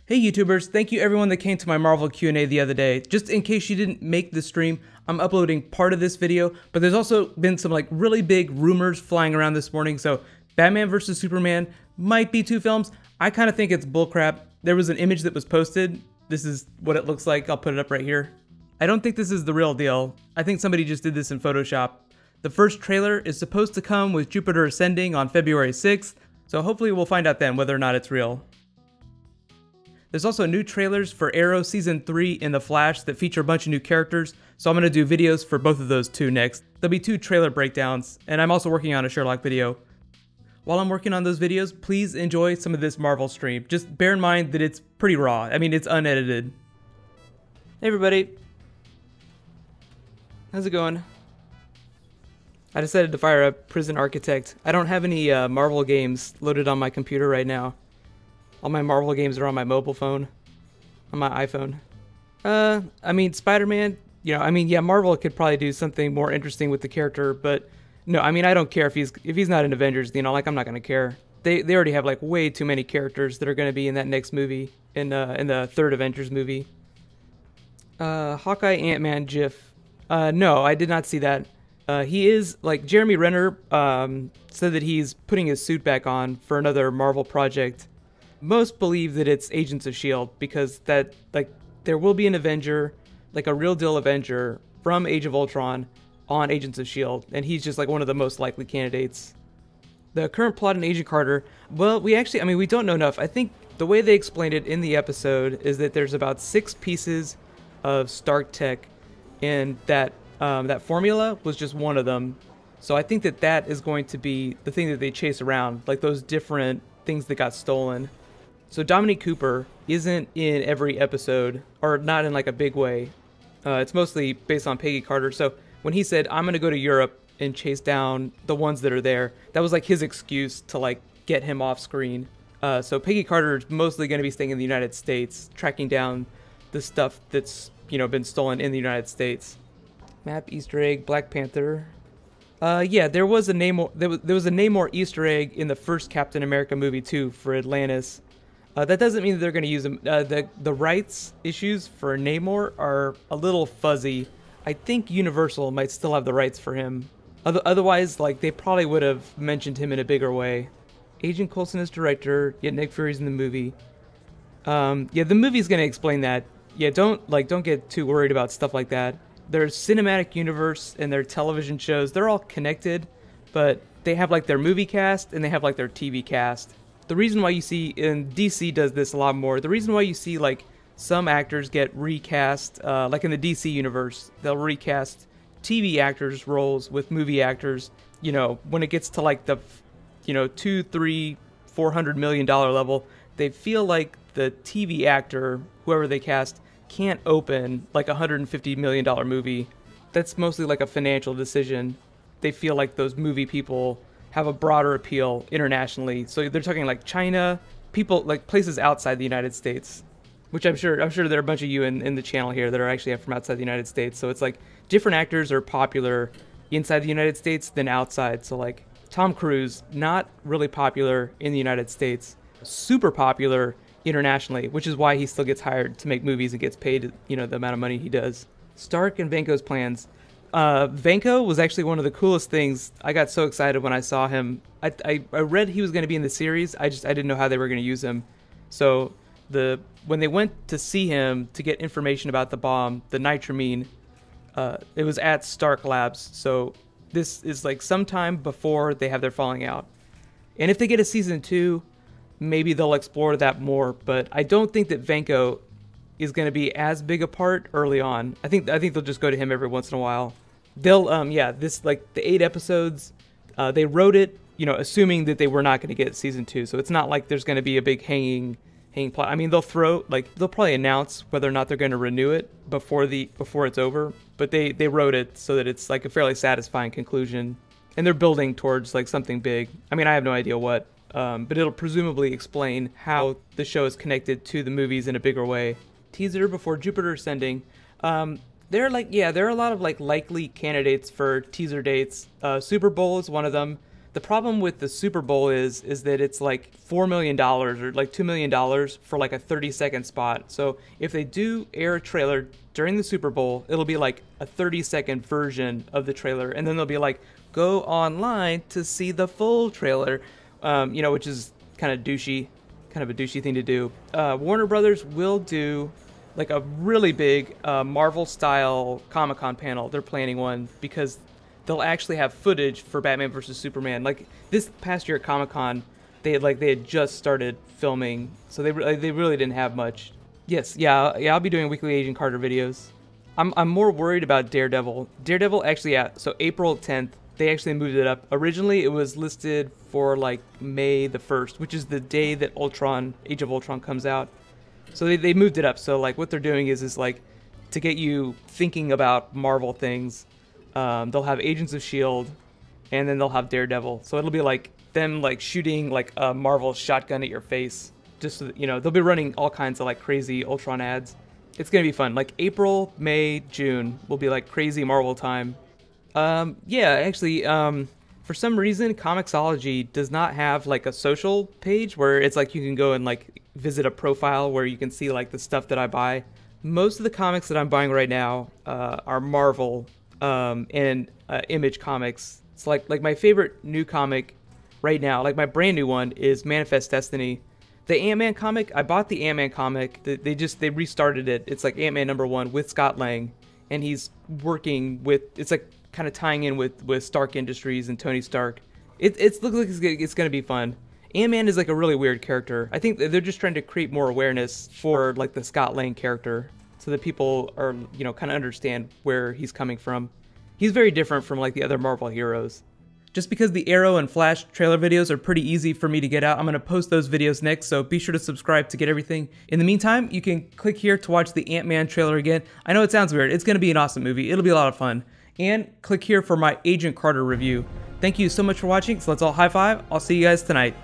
Hey YouTubers, thank you everyone that came to my Marvel Q&A the other day. Just in case you didn't make the stream, I'm uploading part of this video, but there's also been some really big rumors flying around this morning. So Batman vs Superman might be two films. I kind of think it's bullcrap. There was an image that was posted. This is what it looks like. I'll put it up right here. I don't think this is the real deal. I think somebody just did this in Photoshop. The first trailer is supposed to come with Jupiter Ascending on February 6th, so hopefully we'll find out then whether or not it's real. There's also new trailers for Arrow Season 3 in The Flash that feature a bunch of new characters, so I'm going to do videos for both of those too next. There'll be 2 trailer breakdowns, and I'm also working on a Sherlock video. While I'm working on those videos, please enjoy some of this Marvel stream. Just bear in mind that it's pretty raw. I mean, it's unedited. Hey everybody. How's it going? I decided to fire up Prison Architect. I don't have any Marvel games loaded on my computer right now. All my Marvel games are on my mobile phone, on my iPhone. I mean, Spider-Man, yeah, Marvel could probably do something more interesting with the character, but no, I mean, I don't care if he's not in Avengers, I'm not gonna care. They already have way too many characters that are gonna be in that next movie, in the third Avengers movie. Hawkeye, Ant-Man, GIF. No, I did not see that. He is, Jeremy Renner said that he's putting his suit back on for another Marvel project. Most believe that it's Agents of S.H.I.E.L.D. because there will be an Avenger, a real deal Avenger from Age of Ultron on Agents of S.H.I.E.L.D. and he's just one of the most likely candidates. The current plot in Agent Carter, well, we don't know enough. I think the way they explained it in the episode is that there's about 6 pieces of Stark tech, and that formula was just one of them. So I think that is going to be the thing that they chase around, those different things that got stolen. So Dominique Cooper isn't in every episode, or not in a big way. It's mostly based on Peggy Carter. So when he said, I'm going to go to Europe and chase down the ones that are there, that was his excuse to get him off screen. So Peggy Carter is mostly going to be staying in the United States, tracking down the stuff that's, been stolen in the United States. Map, Easter egg, Black Panther. Yeah, there was a Namor. There was a Namor Easter egg in the first Captain America movie too for Atlantis. That doesn't mean that they're going to use him. The rights issues for Namor are a little fuzzy. I think Universal might still have the rights for him. Otherwise, they probably would have mentioned him in a bigger way. Agent Coulson is director, yet Nick Fury's in the movie. Yeah, the movie's going to explain that. Yeah, don't get too worried about stuff like that. Their cinematic universe and their television shows, they're all connected, but they have their movie cast and they have their TV cast. The reason why you see, and DC does this a lot more, the reason why you see some actors get recast, in the DC universe, they'll recast TV actors' roles with movie actors, when it gets to the, $200, $300, $400 million level, they feel like the TV actor, whoever they cast, can't open a $150 million movie. That's mostly a financial decision. They feel like those movie people have a broader appeal internationally. So they're talking China, people places outside the United States, which I'm sure there are a bunch of you in the channel here that are actually from outside the United States. So it's different actors are popular inside the United States than outside. So Tom Cruise, not really popular in the United States, super popular internationally, which is why he still gets hired to make movies and gets paid, the amount of money he does. Stark and Vanko's plans. Vanko was actually one of the coolest things. I got so excited when I saw him. I read he was going to be in the series. I didn't know how they were going to use him. So when they went to see him to get information about the bomb, the nitramine, it was at Stark Labs. So this is sometime before they have their falling out. And if they get a season 2, maybe they'll explore that more, but I don't think that Vanko is going to be as big a part early on. I think they'll just go to him every once in a while. They'll yeah, this the 8 episodes, they wrote it, assuming that they were not going to get season 2. So it's not there's going to be a big hanging plot. I mean, they'll they'll probably announce whether or not they're going to renew it before it's over, but they wrote it so that it's a fairly satisfying conclusion, and they're building towards something big. I mean, I have no idea what. But it'll presumably explain how the show is connected to the movies in a bigger way. Teaser before Jupiter Ascending. There are a lot of likely candidates for teaser dates. Super Bowl is one of them. The problem with the Super Bowl is that it's like $4 million or like $2 million for like a 30-second spot. So if they do air a trailer during the Super Bowl, it'll be like a 30-second version of the trailer, and then they'll be like, go online to see the full trailer, you know, which is kind of a douchey thing to do. Warner Brothers will do like a really big Marvel-style Comic-Con panel. They're planning one because they'll actually have footage for Batman vs Superman. Like this past year at Comic-Con, they had just started filming, so they really didn't have much. Yes, yeah, I'll be doing weekly Agent Carter videos. I'm more worried about Daredevil. Daredevil actually, yeah. So April 10th, they actually moved it up. Originally, it was listed for like May the 1st, which is the day that Age of Ultron comes out. So they moved it up. So like what they're doing is like to get you thinking about Marvel things. They'll have Agents of S.H.I.E.L.D. and then they'll have Daredevil. So it'll be like them like shooting like a Marvel shotgun at your face. Just so that, you know, they'll be running all kinds of like crazy Ultron ads. It's gonna be fun. Like April, May, June will be like crazy Marvel time. Yeah, actually, for some reason, Comixology does not have like a social page where it's like you can go and like visit a profile where you can see like the stuff that I buy. Most of the comics that I'm buying right now are Marvel and Image Comics. It's like my favorite new comic right now, like my brand new one, is Manifest Destiny. The Ant-Man comic, I bought the Ant-Man comic. They restarted it. It's like Ant-Man #1 with Scott Lang, and he's working with, it's like kind of tying in with Stark Industries and Tony Stark. It looks like it's gonna be fun. Ant-Man is like a really weird character. I think they're just trying to create more awareness for like the Scott Lang character, so that people are, you know, kind of understand where he's coming from. He's very different from like the other Marvel heroes. Just because the Arrow and Flash trailer videos are pretty easy for me to get out, I'm going to post those videos next, so be sure to subscribe to get everything. In the meantime, you can click here to watch the Ant-Man trailer again. I know it sounds weird. It's going to be an awesome movie. It'll be a lot of fun. And click here for my Agent Carter review. Thank you so much for watching, so let's all high five. I'll see you guys tonight.